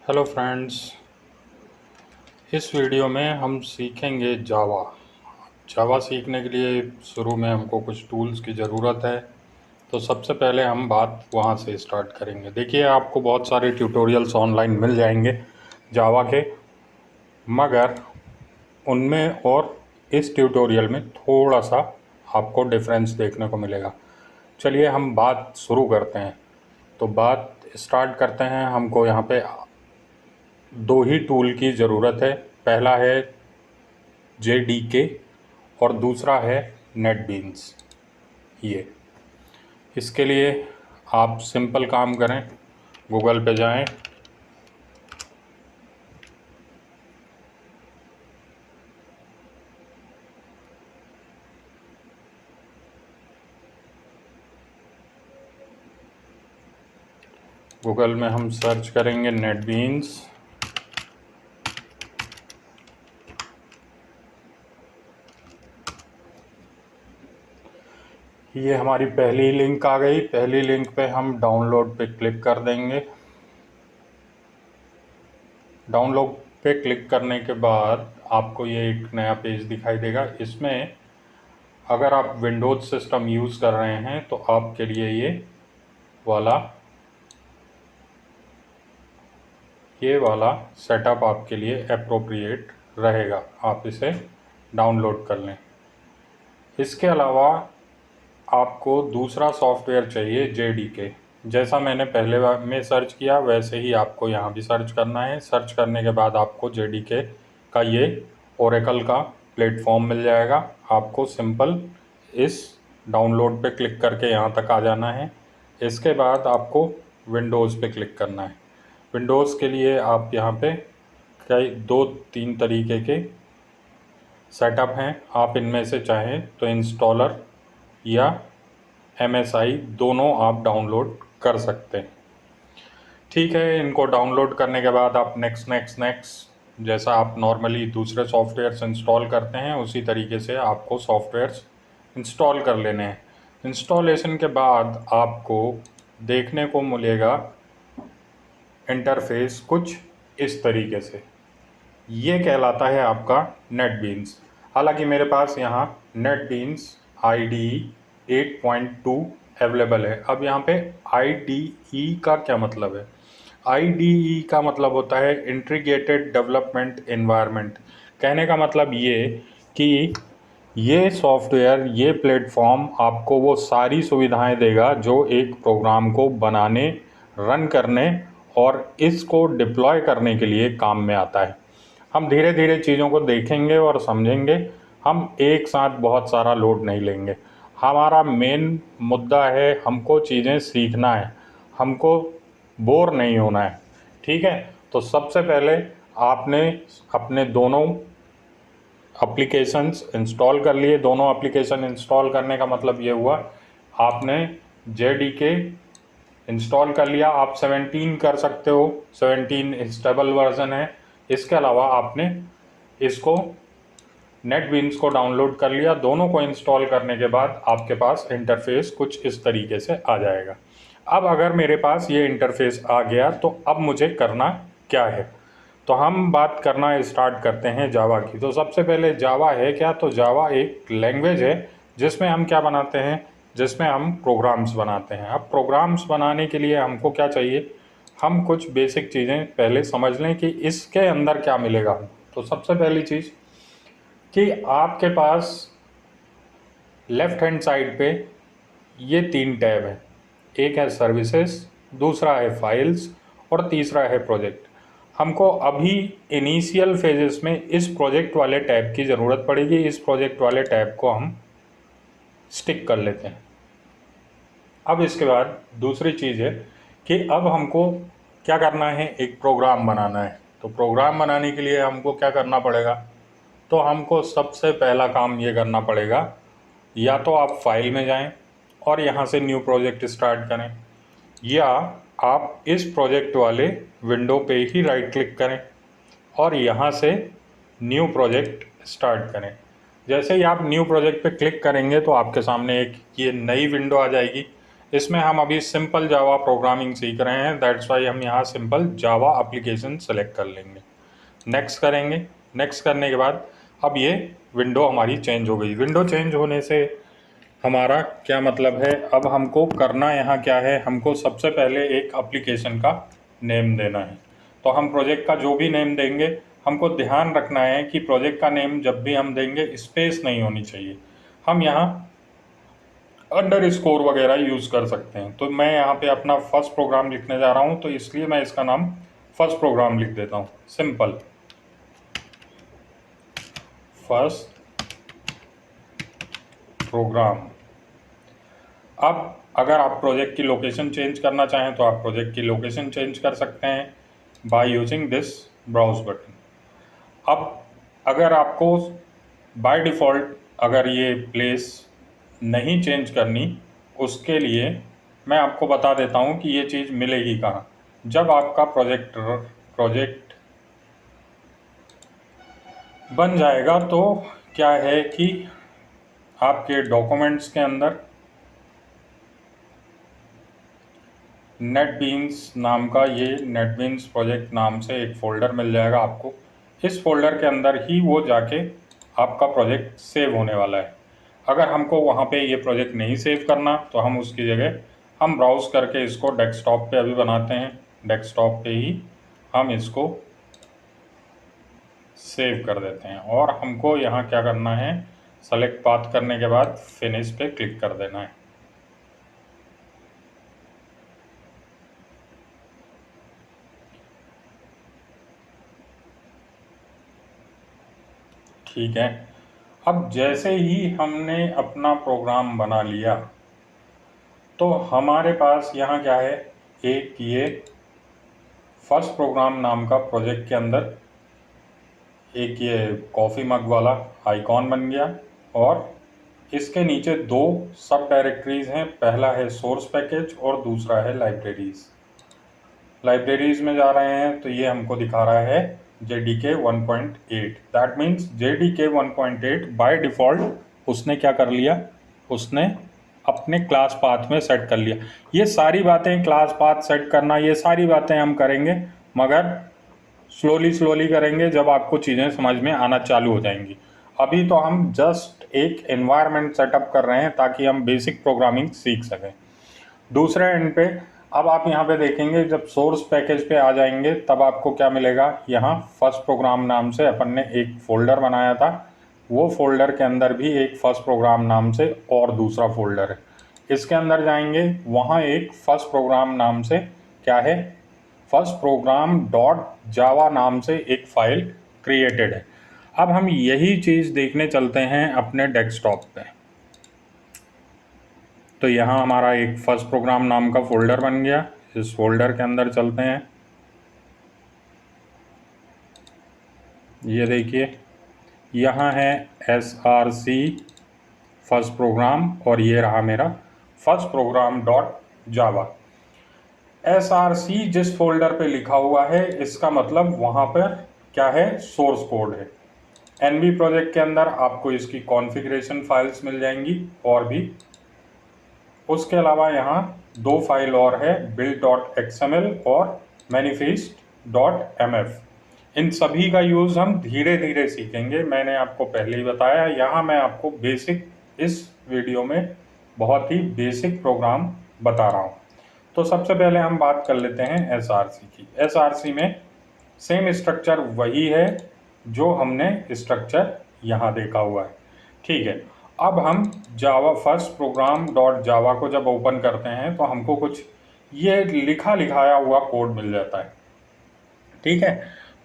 Hello friends. इस video में हम सीखेंगे जावा। जावा सीखने के लिए शुरू में हमको कुछ टूल्स की ज़रूरत है। तो सबसे पहले हम बात वहाँ से स्टार्ट करेंगे। देखिए, आपको बहुत सारे ट्यूटोरियल्स ऑनलाइन मिल जाएंगे जावा के, मगर उनमें और इस ट्यूटोरियल में थोड़ा सा आपको डिफरेंस देखने को मिलेगा। चलिए हम बात शुरू करते हैं। तो बात स्टार्ट करते हैं। हमको यहाँ पे दो ही टूल की ज़रूरत है। पहला है JDK और दूसरा है नेटबीन्स। ये इसके लिए आप सिंपल काम करें, गूगल पे जाएं, गूगल में हम सर्च करेंगे नेटबीन्स। ये हमारी पहली लिंक आ गई। पहली लिंक पे हम डाउनलोड पे क्लिक कर देंगे। डाउनलोड पे क्लिक करने के बाद आपको ये एक नया पेज दिखाई देगा। इसमें अगर आप विंडोज़ सिस्टम यूज़ कर रहे हैं तो आपके लिए वाला ये वाला सेटअप आपके लिए एप्रोप्रिएट रहेगा। आप इसे डाउनलोड कर लें। इसके अलावा आपको दूसरा सॉफ्टवेयर चाहिए JDK। जैसा मैंने पहले बार में सर्च किया वैसे ही आपको यहाँ भी सर्च करना है। सर्च करने के बाद आपको JDK का ये ओरेकल का प्लेटफॉर्म मिल जाएगा। आपको सिंपल इस डाउनलोड पे क्लिक करके यहाँ तक आ जाना है। इसके बाद आपको विंडोज़ पे क्लिक करना है। विंडोज़ के लिए आप यहाँ पे कई 2-3 तरीके के सेटअप हैं। आप इनमें से चाहें तो इंस्टॉलर या MSI दोनों आप डाउनलोड कर सकते हैं। ठीक है, इनको डाउनलोड करने के बाद आप नेक्स्ट नेक्स्ट नेक्स्ट जैसा आप नॉर्मली दूसरे सॉफ्टवेयर्स इंस्टॉल करते हैं उसी तरीके से आपको सॉफ्टवेयर्स इंस्टॉल कर लेने हैं। इंस्टॉलेशन के बाद आपको देखने को मिलेगा इंटरफेस कुछ इस तरीके से। ये कहलाता है आपका नेटबीन्स। हालांकि मेरे पास यहाँ नेटबीन्स IDE 8.2 अवेलेबल है। अब यहाँ पे IDE का क्या मतलब है? IDE का मतलब होता है इंटीग्रेटेड डेवलपमेंट एनवायरनमेंट। कहने का मतलब ये कि ये सॉफ्टवेयर, ये प्लेटफॉर्म आपको वो सारी सुविधाएं देगा जो एक प्रोग्राम को बनाने, रन करने और इसको डिप्लॉय करने के लिए काम में आता है। हम धीरे धीरे चीज़ों को देखेंगे और समझेंगे। हम एक साथ बहुत सारा लोड नहीं लेंगे। हमारा मेन मुद्दा है हमको चीज़ें सीखना है, हमको बोर नहीं होना है। ठीक है, तो सबसे पहले आपने अपने दोनों एप्लीकेशंस इंस्टॉल कर लिए। दोनों एप्लीकेशन इंस्टॉल करने का मतलब ये हुआ आपने JDK इंस्टॉल कर लिया। आप 17 कर सकते हो, 17 स्टेबल वर्जन है। इसके अलावा आपने इसको नेटबीन्स को डाउनलोड कर लिया। दोनों को इंस्टॉल करने के बाद आपके पास इंटरफेस कुछ इस तरीके से आ जाएगा। अब अगर मेरे पास ये इंटरफेस आ गया तो अब मुझे करना क्या है? तो हम बात करना स्टार्ट करते हैं जावा की। तो सबसे पहले जावा है क्या? तो जावा एक लैंग्वेज है जिसमें हम क्या बनाते हैं, जिसमें हम प्रोग्राम्स बनाते हैं। अब प्रोग्राम्स बनाने के लिए हमको क्या चाहिए? हम कुछ बेसिक चीज़ें पहले समझ लें कि इसके अंदर क्या मिलेगा। तो सबसे पहली चीज़ कि आपके पास लेफ़्ट हैंड साइड पे ये 3 टैब हैं। एक है सर्विसेज, दूसरा है फाइल्स और तीसरा है प्रोजेक्ट। हमको अभी इनिशियल फेजेस में इस प्रोजेक्ट वाले टैब की ज़रूरत पड़ेगी। इस प्रोजेक्ट वाले टैब को हम स्टिक कर लेते हैं। अब इसके बाद दूसरी चीज़ है कि अब हमको क्या करना है, एक प्रोग्राम बनाना है। तो प्रोग्राम बनाने के लिए हमको क्या करना पड़ेगा? तो हमको सबसे पहला काम ये करना पड़ेगा, या तो आप फाइल में जाएं और यहाँ से न्यू प्रोजेक्ट स्टार्ट करें, या आप इस प्रोजेक्ट वाले विंडो पे ही राइट क्लिक करें और यहाँ से न्यू प्रोजेक्ट स्टार्ट करें। जैसे ही आप न्यू प्रोजेक्ट पे क्लिक करेंगे तो आपके सामने एक ये नई विंडो आ जाएगी। इसमें हम अभी सिंपल जावा प्रोग्रामिंग सीख रहे हैं, दैट्स वाई हम यहाँ सिंपल जावा एप्लीकेशन सेलेक्ट कर लेंगे। नेक्स्ट करेंगे। नेक्स्ट करने के बाद अब ये विंडो हमारी चेंज हो गई। विंडो चेंज होने से हमारा क्या मतलब है, अब हमको करना यहाँ क्या है, हमको सबसे पहले एक एप्लीकेशन का नेम देना है। तो हम प्रोजेक्ट का जो भी नेम देंगे, हमको ध्यान रखना है कि प्रोजेक्ट का नेम जब भी हम देंगे स्पेस नहीं होनी चाहिए। हम यहाँ अंडर स्कोर वगैरह यूज़ कर सकते हैं। तो मैं यहाँ पे अपना फर्स्ट प्रोग्राम लिखने जा रहा हूँ, तो इसलिए मैं इसका नाम फर्स्ट प्रोग्राम लिख देता हूँ, सिंपल फर्स्ट प्रोग्राम। अब अगर आप प्रोजेक्ट की लोकेशन चेंज करना चाहें तो आप प्रोजेक्ट की लोकेशन चेंज कर सकते हैं by using this browse button. अब अगर आपको बाय डिफ़ॉल्ट अगर ये प्लेस नहीं चेंज करनी, उसके लिए मैं आपको बता देता हूँ कि ये चीज़ मिलेगी कहाँ। जब आपका प्रोजेक्ट बन जाएगा तो क्या है कि आपके डॉक्यूमेंट्स के अंदर नेटबीन्स नाम का, ये नेटबीन्स प्रोजेक्ट नाम से एक फ़ोल्डर मिल जाएगा आपको। इस फोल्डर के अंदर ही वो जाके आपका प्रोजेक्ट सेव होने वाला है। अगर हमको वहाँ पे ये प्रोजेक्ट नहीं सेव करना तो हम उसकी जगह हम ब्राउज़ करके इसको डेस्कटॉप पे अभी बनाते हैं। डेस्कटॉप पे ही हम इसको सेव कर देते हैं और हमको यहाँ क्या करना है, सेलेक्ट पाथ करने के बाद फिनिश पे क्लिक कर देना है। ठीक है। अब जैसे ही हमने अपना प्रोग्राम बना लिया तो हमारे पास यहाँ क्या है, एक ये फर्स्ट प्रोग्राम नाम का प्रोजेक्ट के अंदर एक ये कॉफ़ी मग वाला आइकॉन बन गया और इसके नीचे दो सब डायरेक्टरीज़ हैं। पहला है सोर्स पैकेज और दूसरा है लाइब्रेरीज़। लाइब्रेरीज़ में जा रहे हैं तो ये हमको दिखा रहा है JDK 1.8। That means JDK 1.8 by default उसने क्या कर लिया, उसने अपने क्लास पाथ में सेट कर लिया। ये सारी बातें, क्लास पाथ सेट करना, ये सारी बातें हम करेंगे, मगर स्लोली करेंगे जब आपको चीज़ें समझ में आना चालू हो जाएंगी। अभी तो हम जस्ट एक एनवायरनमेंट सेटअप कर रहे हैं ताकि हम बेसिक प्रोग्रामिंग सीख सकें। दूसरे एंड पे अब आप यहाँ पे देखेंगे, जब सोर्स पैकेज पे आ जाएंगे तब आपको क्या मिलेगा, यहाँ फर्स्ट प्रोग्राम नाम से अपन ने एक फ़ोल्डर बनाया था। वो फोल्डर के अंदर भी एक फर्स्ट प्रोग्राम नाम से और दूसरा फोल्डर है। इसके अंदर जाएंगे, वहाँ एक फर्स्ट प्रोग्राम नाम से क्या है, फर्स्ट प्रोग्राम डॉट जावा नाम से एक फ़ाइल क्रिएटेड है। अब हम यही चीज़ देखने चलते हैं अपने डेस्कटॉप पे। तो यहाँ हमारा एक फर्स्ट प्रोग्राम नाम का फ़ोल्डर बन गया। इस फोल्डर के अंदर चलते हैं। ये देखिए, यहाँ है SRC फर्स्ट प्रोग्राम और ये रहा मेरा first program dot Java. SRC जिस फोल्डर पे लिखा हुआ है इसका मतलब वहाँ पर क्या है, सोर्स कोड है। NV प्रोजेक्ट के अंदर आपको इसकी कॉन्फ़िगरेशन फाइल्स मिल जाएंगी और भी। उसके अलावा यहाँ दो फाइल और है, build.xml और manifest.mf। इन सभी का यूज़ हम धीरे धीरे सीखेंगे। मैंने आपको पहले ही बताया, यहाँ मैं आपको बेसिक, इस वीडियो में बहुत ही बेसिक प्रोग्राम बता रहा हूँ। तो सबसे पहले हम बात कर लेते हैं SRC की। SRC में सेम स्ट्रक्चर वही है जो हमने स्ट्रक्चर यहाँ देखा हुआ है। ठीक है। अब हम जावा फर्स्ट प्रोग्राम डॉट जावा को जब ओपन करते हैं तो हमको कुछ ये लिखाया हुआ कोड मिल जाता है। ठीक है।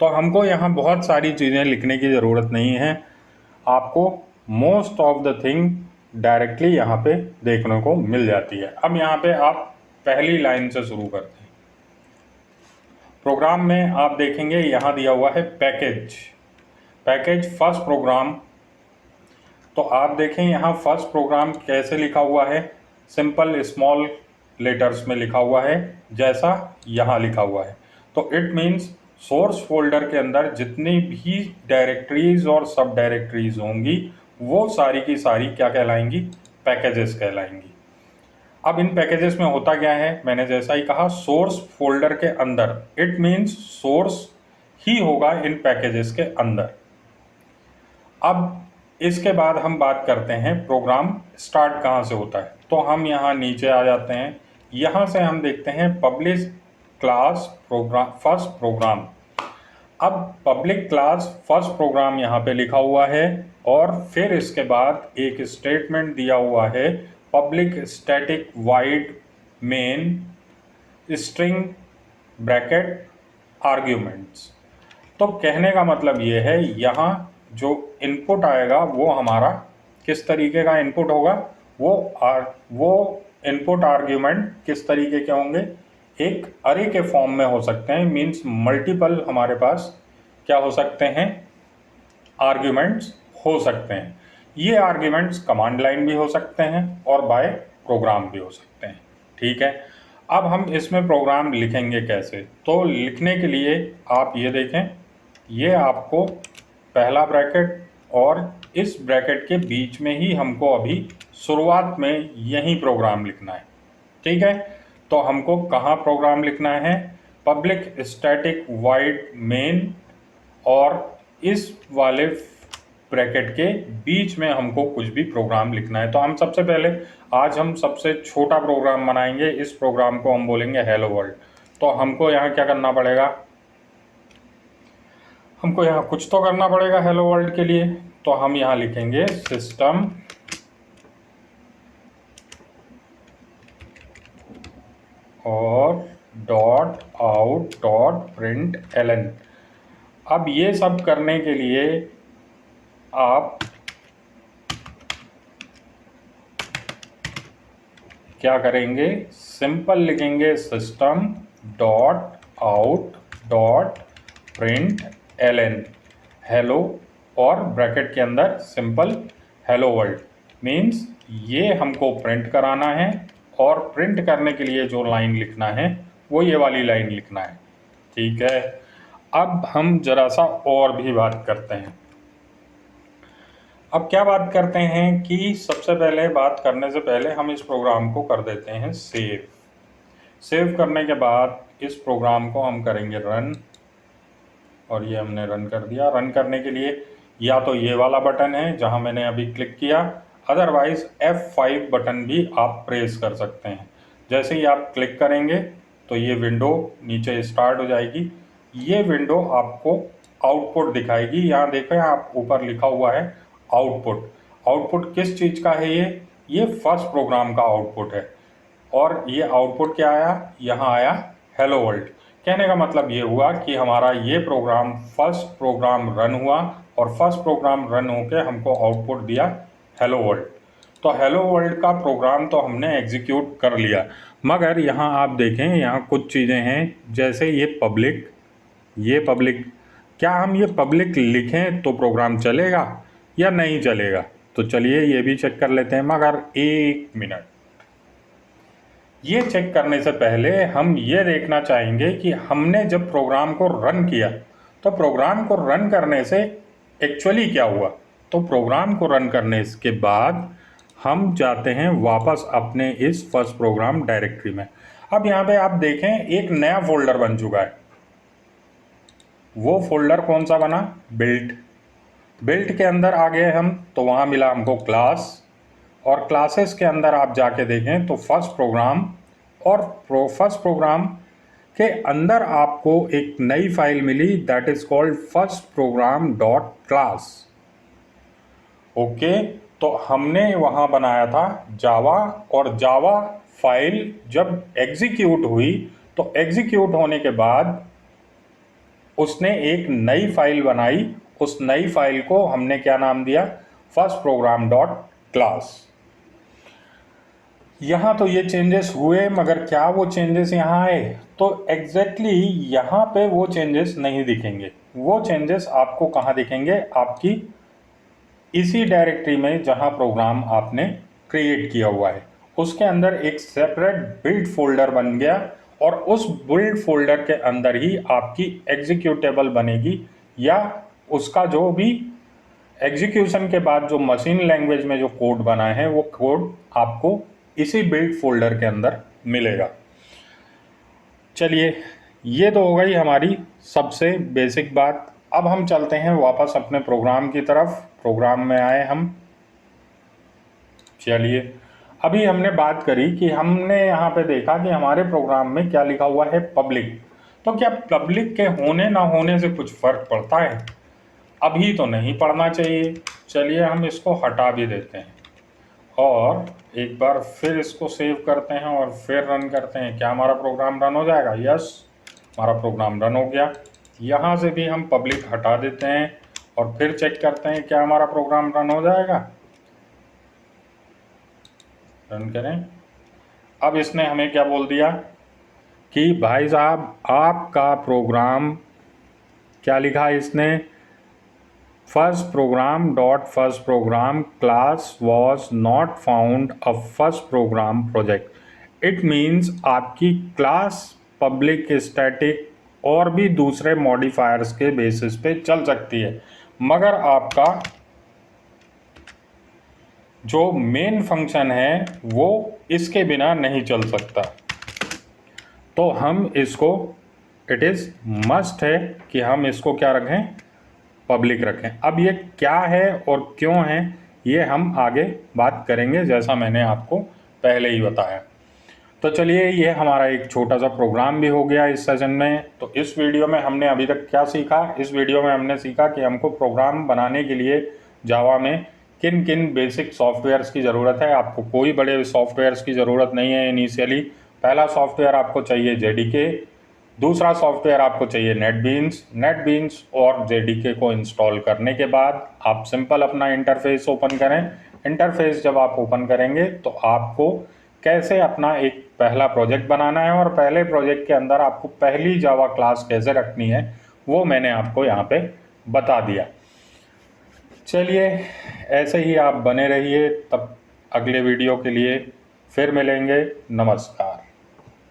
तो हमको यहाँ बहुत सारी चीज़ें लिखने की ज़रूरत नहीं है, आपको most of the thing directly यहाँ पे देखने को मिल जाती है। अब यहाँ पे आप पहली लाइन से शुरू करते हैं। प्रोग्राम में आप देखेंगे यहाँ दिया हुआ है पैकेज फर्स्ट प्रोग्राम। तो आप देखें यहाँ फर्स्ट प्रोग्राम कैसे लिखा हुआ है, सिंपल स्मॉल लेटर्स में लिखा हुआ है जैसा यहाँ लिखा हुआ है। तो इट मीन्स सोर्स फोल्डर के अंदर जितनी भी डायरेक्टरीज और सब डायरेक्टरीज होंगी वो सारी की सारी क्या कहलाएंगी, पैकेजेस कहलाएंगी। अब इन पैकेजेस में होता क्या है, मैंने जैसा ही कहा सोर्स फोल्डर के अंदर, इट मीन्स सोर्स ही होगा इन पैकेजेस के अंदर। अब इसके बाद हम बात करते हैं प्रोग्राम स्टार्ट कहाँ से होता है। तो हम यहाँ नीचे आ जाते हैं, यहाँ से हम देखते हैं publish class program first program. अब पब्लिक क्लास फर्स्ट प्रोग्राम यहाँ पे लिखा हुआ है और फिर इसके बाद एक स्टेटमेंट दिया हुआ है public static wide main string bracket arguments. तो कहने का मतलब ये है यहाँ जो इनपुट आएगा वो हमारा किस तरीके का इनपुट होगा, वो इनपुट आर्ग्यूमेंट किस तरीके के होंगे, एक अरे के फॉर्म में हो सकते हैं, मीन्स मल्टीपल हमारे पास क्या हो सकते हैं, आर्ग्यूमेंट्स हो सकते हैं। ये आर्ग्यूमेंट्स कमांड लाइन भी हो सकते हैं और बाय प्रोग्राम भी हो सकते हैं। ठीक है, अब हम इसमें प्रोग्राम लिखेंगे कैसे, तो लिखने के लिए आप ये देखें, ये आपको पहला ब्रैकेट और इस ब्रैकेट के बीच में ही हमको अभी शुरुआत में यही प्रोग्राम लिखना है। ठीक है, तो हमको कहाँ प्रोग्राम लिखना है, पब्लिक स्टैटिक वाइड मेन और इस वाले ब्रैकेट के बीच में हमको कुछ भी प्रोग्राम लिखना है। तो हम सबसे पहले आज हम सबसे छोटा प्रोग्राम बनाएंगे, इस प्रोग्राम को हम बोलेंगे हेलो वर्ल्ड। तो हमको यहाँ क्या करना पड़ेगा, हमको यहाँ कुछ तो करना पड़ेगा हेलो वर्ल्ड के लिए। तो हम यहाँ लिखेंगे सिस्टम और dot out dot println. अब ये सब करने के लिए आप क्या करेंगे, सिंपल लिखेंगे system dot out dot println hello और ब्रैकेट के अंदर सिंपल हेलो वर्ल्ड, मीन्स ये हमको प्रिंट कराना है और प्रिंट करने के लिए जो लाइन लिखना है वो ये वाली लाइन लिखना है। ठीक है, अब हम जरा सा और भी बात करते हैं। अब क्या बात करते हैं कि सबसे पहले बात करने से पहले हम इस प्रोग्राम को कर देते हैं सेव। सेव करने के बाद इस प्रोग्राम को हम करेंगे रन, और ये हमने रन कर दिया। रन करने के लिए या तो ये वाला बटन है जहां मैंने अभी क्लिक किया, अदरवाइज F5 बटन भी आप प्रेस कर सकते हैं। जैसे ही आप क्लिक करेंगे तो ये विंडो नीचे स्टार्ट हो जाएगी। ये विंडो आपको आउटपुट दिखाएगी। यहाँ देखें आप ऊपर लिखा हुआ है आउटपुट। आउटपुट किस चीज़ का है, ये फर्स्ट प्रोग्राम का आउटपुट है। और ये आउटपुट क्या आया, यहाँ आया हेलो वर्ल्ड। कहने का मतलब ये हुआ कि हमारा ये प्रोग्राम फर्स्ट प्रोग्राम रन हुआ और फर्स्ट प्रोग्राम रन होकर हमको आउटपुट दिया हेलो वर्ल्ड। तो हेलो वर्ल्ड का प्रोग्राम तो हमने एग्जीक्यूट कर लिया, मगर यहाँ आप देखें यहाँ कुछ चीज़ें हैं, जैसे ये पब्लिक, क्या हम ये पब्लिक लिखें तो प्रोग्राम चलेगा या नहीं चलेगा। तो चलिए ये भी चेक कर लेते हैं, मगर एक मिनट, ये चेक करने से पहले हम ये देखना चाहेंगे कि हमने जब प्रोग्राम को रन किया तो प्रोग्राम को रन करने से एक्चुअली क्या हुआ। तो प्रोग्राम को रन करने के बाद हम जाते हैं वापस अपने इस फर्स्ट प्रोग्राम डायरेक्टरी में। अब यहाँ पे आप देखें एक नया फोल्डर बन चुका है। वो फोल्डर कौन सा बना, बिल्ट के अंदर आ गए हम, तो वहाँ मिला हमको क्लास, और क्लासेस के अंदर आप जाके देखें तो फर्स्ट प्रोग्राम, और फर्स्ट प्रोग्राम के अंदर आपको एक नई फाइल मिली that is called first program dot class. Okay, तो हमने वहाँ बनाया था जावा, और जावा फाइल जब एग्जीक्यूट हुई तो एग्जीक्यूट होने के बाद उसने एक नई फाइल बनाई। उस नई फाइल को हमने क्या नाम दिया, फर्स्ट प्रोग्राम डॉट क्लास। यहाँ तो ये चेंजेस हुए, मगर क्या वो चेंजेस यहाँ आए, तो एग्जैक्टली यहाँ पे वो चेंजेस नहीं दिखेंगे। वो चेंजेस आपको कहाँ दिखेंगे, आपकी इसी डायरेक्टरी में जहाँ प्रोग्राम आपने क्रिएट किया हुआ है उसके अंदर एक सेपरेट बिल्ड फोल्डर बन गया, और उस बिल्ड फोल्डर के अंदर ही आपकी एग्जीक्यूटेबल बनेगी, या उसका जो भी एग्जीक्यूशन के बाद जो मशीन लैंग्वेज में जो कोड बना है वो कोड आपको इसी बिल्ड फोल्डर के अंदर मिलेगा। चलिए, ये तो हो गई हमारी सबसे बेसिक बात। अब हम चलते हैं वापस अपने प्रोग्राम की तरफ। प्रोग्राम में आए हम। चलिए, अभी हमने बात करी कि हमने यहाँ पे देखा कि हमारे प्रोग्राम में क्या लिखा हुआ है, पब्लिक। तो क्या पब्लिक के होने ना होने से कुछ फ़र्क पड़ता है? अभी तो नहीं पड़ना चाहिए। चलिए, हम इसको हटा भी देते हैं और एक बार फिर इसको सेव करते हैं और फिर रन करते हैं। क्या हमारा प्रोग्राम रन हो जाएगा? यस, हमारा प्रोग्राम रन हो गया। यहाँ से भी हम पब्लिक हटा देते हैं और फिर चेक करते हैं क्या हमारा प्रोग्राम रन हो जाएगा। रन करें। अब इसने हमें क्या बोल दिया कि भाई साहब, आपका प्रोग्राम क्या लिखा है इसने, first program class was not found a first program project. It means आपकी क्लास पब्लिक, स्टैटिक और भी दूसरे मॉडिफायर्स के बेसिस पे चल सकती है, मगर आपका जो मेन फंक्शन है वो इसके बिना नहीं चल सकता। तो हम इसको, इट इज़ मस्ट है कि हम इसको क्या रखें, पब्लिक रखें। अब ये क्या है और क्यों है ये हम आगे बात करेंगे, जैसा मैंने आपको पहले ही बताया। तो चलिए, ये हमारा एक छोटा सा प्रोग्राम भी हो गया इस सेशन में। तो इस वीडियो में हमने अभी तक क्या सीखा? इस वीडियो में हमने सीखा कि हमको प्रोग्राम बनाने के लिए जावा में किन किन बेसिक सॉफ्टवेयर्स की ज़रूरत है। आपको कोई बड़े सॉफ्टवेयर्स की ज़रूरत नहीं है इनिशियली। पहला सॉफ्टवेयर आपको चाहिए JDK, दूसरा सॉफ्टवेयर आपको चाहिए नेटबीन्स और JDK को इंस्टॉल करने के बाद आप सिंपल अपना इंटरफेस ओपन करें। इंटरफेस जब आप ओपन करेंगे तो आपको कैसे अपना एक पहला प्रोजेक्ट बनाना है और पहले प्रोजेक्ट के अंदर आपको पहली जावा क्लास कैसे रखनी है वो मैंने आपको यहाँ पे बता दिया। चलिए, ऐसे ही आप बने रहिए। तब अगले वीडियो के लिए फिर मिलेंगे। नमस्कार।